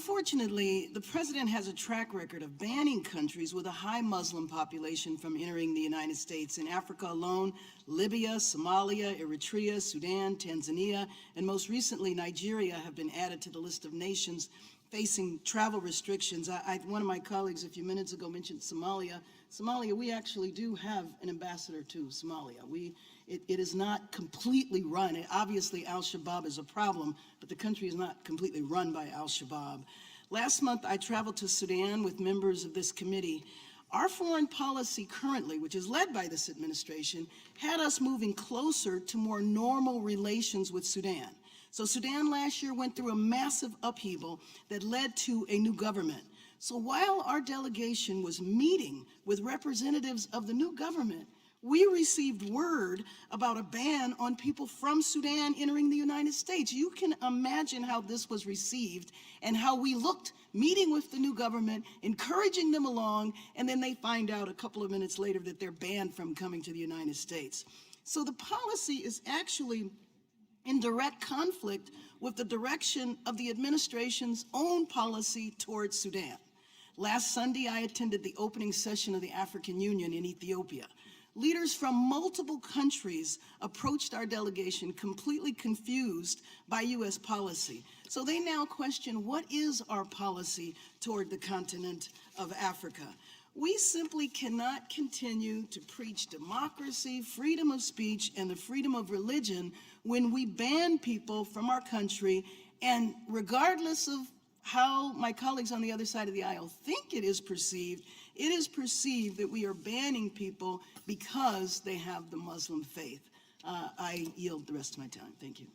unfortunately, the president has a track record of banning countries with a high Muslim population from entering the United States. In Africa alone, Libya, Somalia, Eritrea, Sudan, Tanzania, and most recently Nigeria have been added to the list of nations facing travel restrictions. One of my colleagues a few minutes ago mentioned Somalia. Somalia, we actually do have an ambassador to Somalia. It is not completely run. Obviously, al-Shabaab is a problem, but the country is not completely run by al-Shabaab. Last month, I traveled to Sudan with members of this committee. Our foreign policy currently, which is led by this administration, had us moving closer to more normal relations with Sudan. So Sudan last year went through a massive upheaval that led to a new government. So while our delegation was meeting with representatives of the new government, we received word about a ban on people from Sudan entering the United States. You can imagine how this was received and how we looked meeting with the new government, encouraging them along, and then they find out a couple of minutes later that they're banned from coming to the United States. So the policy is actually in direct conflict with the direction of the administration's own policy towards Sudan. Last Sunday, I attended the opening session of the African Union in Ethiopia. Leaders from multiple countries approached our delegation completely confused by U.S. policy. So they now question, what is our policy toward the continent of Africa? We simply cannot continue to preach democracy, freedom of speech, and the freedom of religion when we ban people from our country, and regardless of how my colleagues on the other side of the aisle think it is perceived that we are banning people because they have the Muslim faith. I yield the rest of my time. Thank you.